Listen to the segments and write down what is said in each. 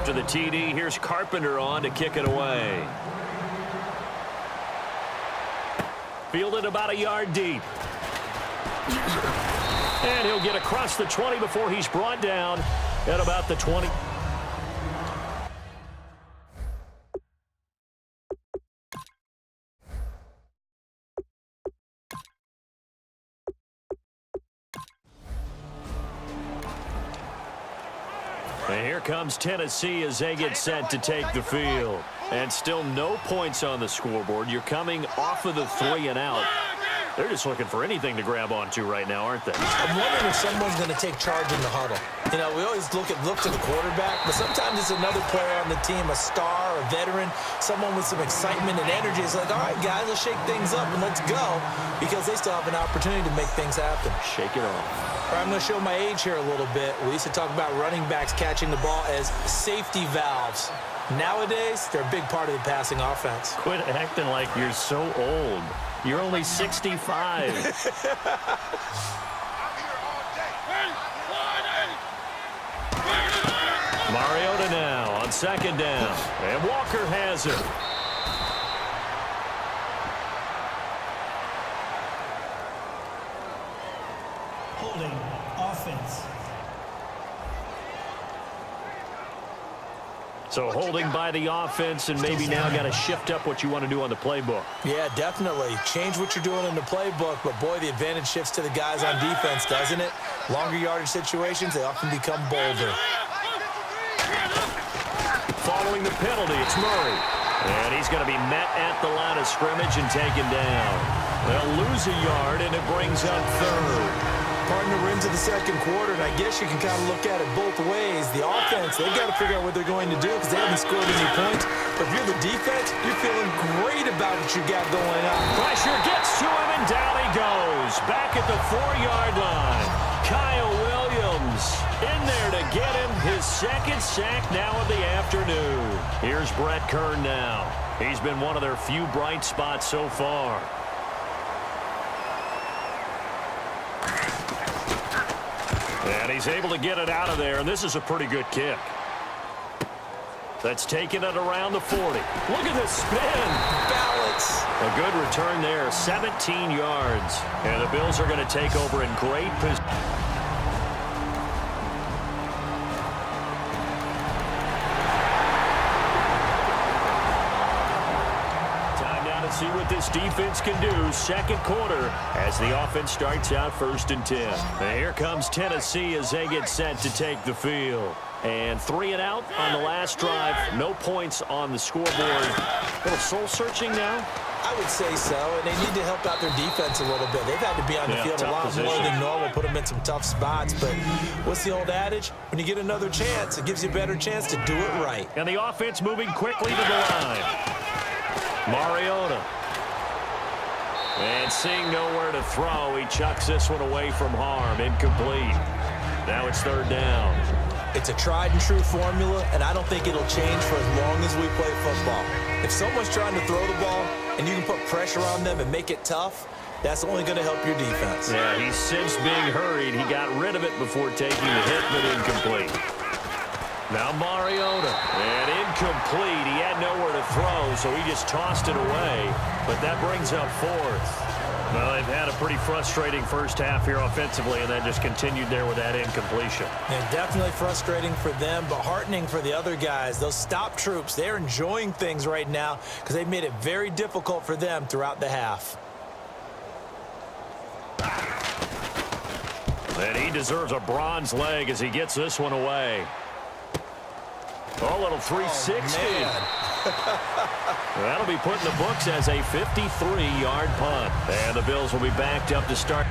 After the TD, here's Carpenter on to kick it away. Fielded about a yard deep. And he'll get across the 20 before he's brought down at about the 20. And here comes Tennessee as they get set to take the field. And still no points on the scoreboard. You're coming off of the 3 and out. They're just looking for anything to grab onto right now, aren't they? I'm wondering if someone's going to take charge in the huddle. You know, we always look to the quarterback, but sometimes it's another player on the team, a star, a veteran, someone with some excitement and energy. It's like, all right, guys, let's shake things up and let's go, because they still have an opportunity to make things happen. Shake it off. All right, I'm going to show my age here a little bit. We used to talk about running backs catching the ball as safety valves. Nowadays, they're a big part of the passing offense. Quit acting like you're so old. You're only 65. Mariota now on second down. And Walker has it. Holding offense. So holding by the offense, and maybe now got to shift up what you want to do on the playbook. Yeah, definitely. Change what you're doing in the playbook, but boy, the advantage shifts to the guys on defense, doesn't it? Longer yardage situations, they often become bolder. Following the penalty, it's Murray. And he's going to be met at the line of scrimmage and taken down. They'll lose a yard, and it brings up third. Partner, we're into the second quarter, and I guess you can kind of look at it both ways. The offense, they've got to figure out what they're going to do because they haven't scored any points. But if you're the defense, you're feeling great about what you got going on. Pressure gets to him, and down he goes. Back at the 4-yard line. Kyle Williams in there to get him his second sack now of the afternoon. Here's Brett Kern now. He's been one of their few bright spots so far. And he's able to get it out of there, and this is a pretty good kick. That's taking it around the 40. Look at this spin. Balance. A good return there, 17 yards. And the Bills are going to take over in great position. See what this defense can do. Second quarter as the offense starts out 1st and 10. And here comes Tennessee as they get set to take the field. And 3 and out on the last drive. No points on the scoreboard. A little soul-searching now. I would say so, and they need to help out their defense a little bit. They've had to be on the field a lot more than normal, put them in some tough spots. But what's the old adage? When you get another chance, it gives you a better chance to do it right. And the offense moving quickly to the line. Mariota. And seeing nowhere to throw, he chucks this one away from harm. Incomplete. Now it's 3rd down. It's a tried and true formula, and I don't think it'll change for as long as we play football. If someone's trying to throw the ball and you can put pressure on them and make it tough, that's only going to help your defense. Yeah, he's since being hurried. He got rid of it before taking the hit, but incomplete. Now Mariota, and incomplete. He had nowhere to throw, so he just tossed it away. But that brings up 4th. Well, they've had a pretty frustrating first half here offensively, and then just continued there with that incompletion. Yeah, definitely frustrating for them, but heartening for the other guys. Those stop troops, they're enjoying things right now because they've made it very difficult for them throughout the half. And he deserves a bronze leg as he gets this one away. Oh, little 360. That'll be put in the books as a 53-yard punt. And the Bills will be backed up to start.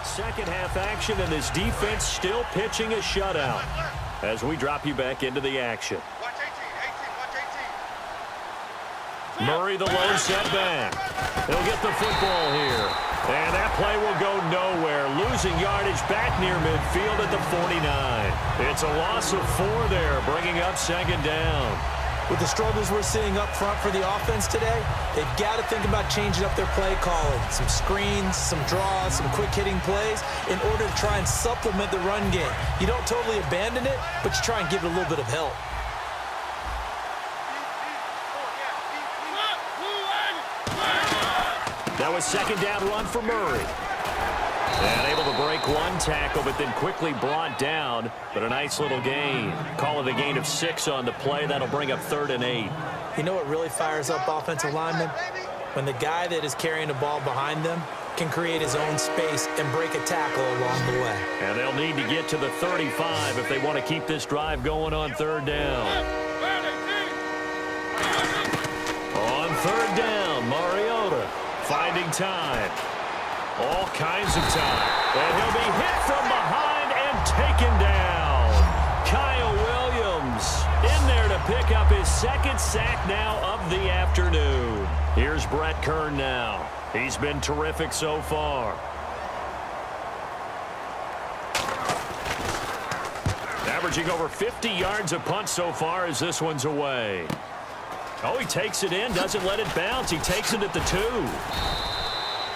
Second half action, and this defense still pitching a shutout as we drop you back into the action. Murray, the lone setback. He'll get the football here. And that play will go nowhere. Losing yardage back near midfield at the 49. It's a loss of 4 there, bringing up 2nd down. With the struggles we're seeing up front for the offense today, they've got to think about changing up their play calling. Some screens, some draws, some quick-hitting plays in order to try and supplement the run game. You don't totally abandon it, but you try and give it a little bit of help. That was second down run for Murray. And able to break one tackle, but then quickly brought down. But a nice little gain. Call it a gain of 6 on the play. That'll bring up 3rd and 8. You know what really fires up offensive linemen? When the guy that is carrying the ball behind them can create his own space and break a tackle along the way. And they'll need to get to the 35 if they want to keep this drive going on 3rd down. On 3rd down, Mariota finding time. All kinds of time. And he'll be hit from behind and taken down. Kyle Williams in there to pick up his 2nd sack now of the afternoon. Here's Brett Kern now. He's been terrific so far. Averaging over 50 yards a punt so far as this one's away. Oh, he takes it in, doesn't let it bounce. He takes it at the 2.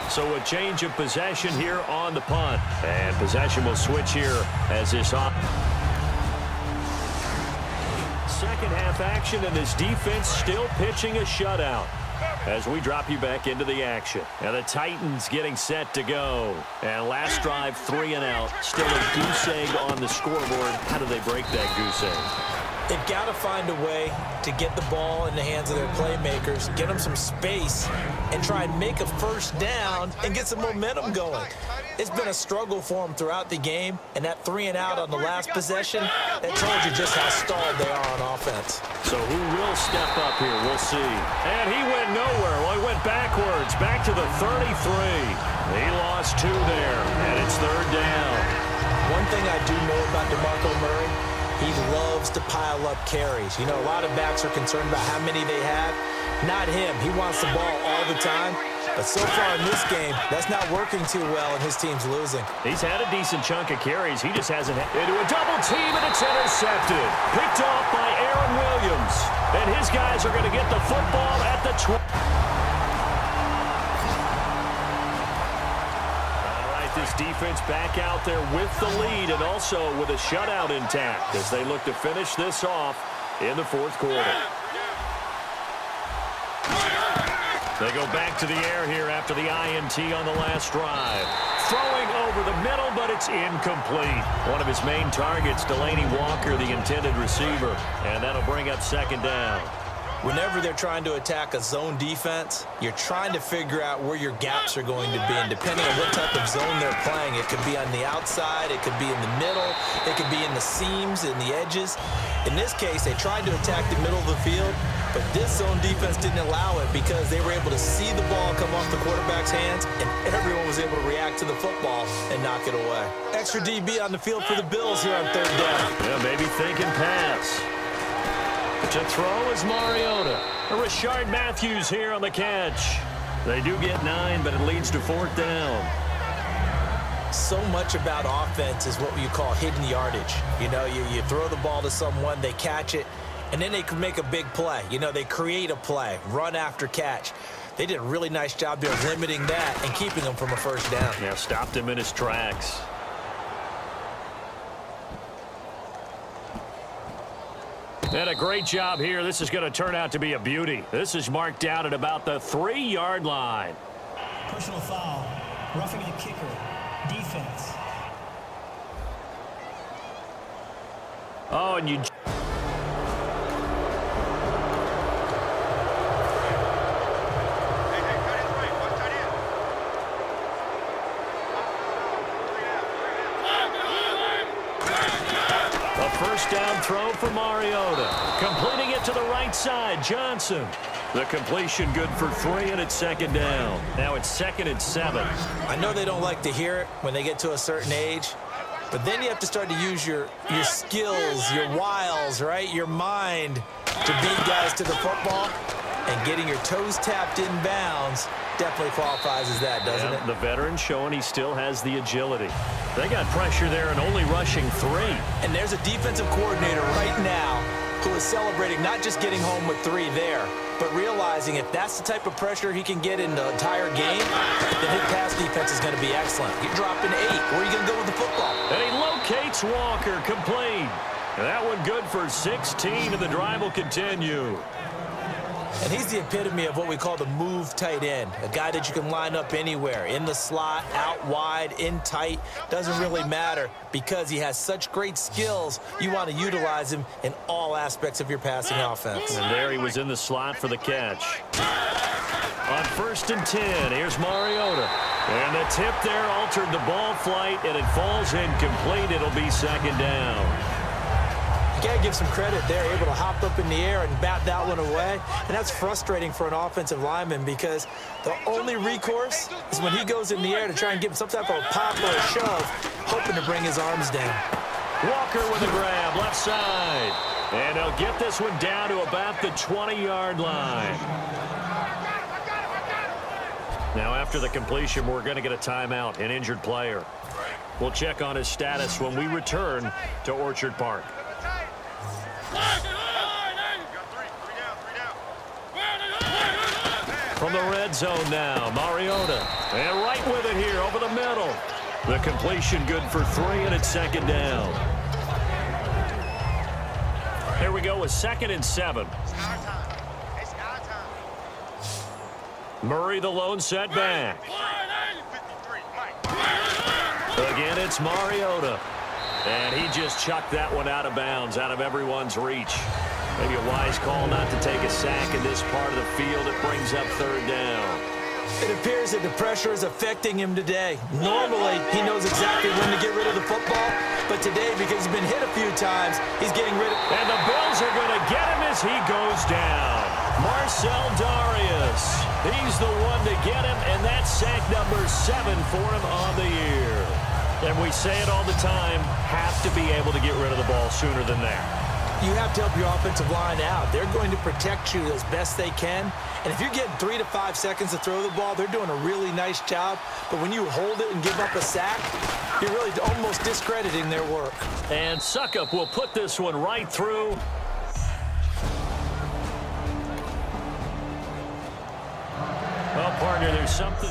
So a change of possession here on the punt. And possession will switch here as this on. Second half action, and this defense still pitching a shutout as we drop you back into the action. And the Titans getting set to go. And last drive, 3 and out. Still a goose egg on the scoreboard. How do they break that goose egg? They've got to find a way to get the ball in the hands of their playmakers, get them some space, and try and make a first down and get some momentum going. It's been a struggle for them throughout the game, and that 3 and out on the last possession, that told you just how stalled they are on offense. So who will step up here? We'll see. And he went nowhere. Well, he went backwards, back to the 33. He lost 2 there, and it's 3rd down. One thing I do know about DeMarco Murray, he loves to pile up carries. You know, a lot of backs are concerned about how many they have. Not him. He wants the ball all the time. But so far in this game, that's not working too well, and his team's losing. He's had a decent chunk of carries. He just hasn't had into a double team, and it's intercepted. Picked off by Aaron Williams. And his guys are going to get the football at the 20. All right, this defense back out there with the lead and also with a shutout intact as they look to finish this off in the 4th quarter. They go back to the air here after the INT on the last drive. Throwing over the middle, but it's incomplete. One of his main targets, Delaney Walker, the intended receiver. And that'll bring up 2nd down. Whenever they're trying to attack a zone defense, you're trying to figure out where your gaps are going to be. And depending on what type of zone they're playing, it could be on the outside, it could be in the middle, it could be in the seams, in the edges. In this case, they tried to attack the middle of the field, but this zone defense didn't allow it because they were able to see the ball come off the quarterback's hands, and everyone was able to react to the football and knock it away. Extra DB on the field for the Bills here on 3rd down. Yeah, maybe thinking pass. To throw is Mariota. Rashard Matthews here on the catch. They do get 9, but it leads to 4th down. So much about offense is what you call hidden yardage. You know, you throw the ball to someone, they catch it, and then they can make a big play. You know, they create a play, run after catch. They did a really nice job there limiting that and keeping him from a first down. Yeah, stopped him in his tracks. And a great job here. This is going to turn out to be a beauty. This is marked down at about the 3-yard line. Personal foul. Roughing the kicker. Defense. Oh, and you... First down throw for Mariota. Completing it to the right side. Johnson. The completion good for 3, and it's 2nd down. Now it's 2nd and 7. I know they don't like to hear it when they get to a certain age, but then you have to start to use your skills, your wiles, right? Your mind to beat guys to the football, and getting your toes tapped in bounds definitely qualifies as that, doesn't it? The veteran showing he still has the agility. They got pressure there and only rushing 3. And there's a defensive coordinator right now who is celebrating not just getting home with 3 there, but realizing if that's the type of pressure he can get in the entire game, then his pass defense is going to be excellent. You're dropping 8. Where are you going to go with the football? And he locates Walker, complete. And that one good for 16, and the drive will continue. And he's the epitome of what we call the move tight end, a guy that you can line up anywhere, in the slot, out wide, in tight, doesn't really matter because he has such great skills. You want to utilize him in all aspects of your passing offense. And there he was in the slot for the catch. On 1st and 10, here's Mariota. And the tip there altered the ball flight, and it falls incomplete. It'll be 2nd down. You got to give some credit there, able to hop up in the air and bat that one away. And that's frustrating for an offensive lineman because the only recourse is when he goes in the air to try and give some type of a pop or a shove, hoping to bring his arms down. Walker with a grab, left side. And they'll get this one down to about the 20-yard line. Now, after the completion, we're going to get a timeout, an injured player. We'll check on his status when we return to Orchard Park. From the red zone now, Mariota. And right with it here over the middle. The completion good for 3, and it's 2nd down. Here we go with 2nd and 7. Murray the lone setback. Again, it's Mariota. And he just chucked that one out of bounds, out of everyone's reach. Maybe a wise call not to take a sack in this part of the field. It brings up 3rd down. It appears that the pressure is affecting him today. Normally, he knows exactly when to get rid of the football, but today, because he's been hit a few times, he's getting rid of it. And the Bills are going to get him as he goes down. Marcel Darius. He's the one to get him, and that's sack number 7 for him on the year. And we say it all the time, have to be able to get rid of the ball sooner than that. You have to help your offensive line out. They're going to protect you as best they can. And if you're getting 3 to 5 seconds to throw the ball, they're doing a really nice job. But when you hold it and give up a sack, you're really almost discrediting their work. And Suckup will put this one right through. Well, partner, there's something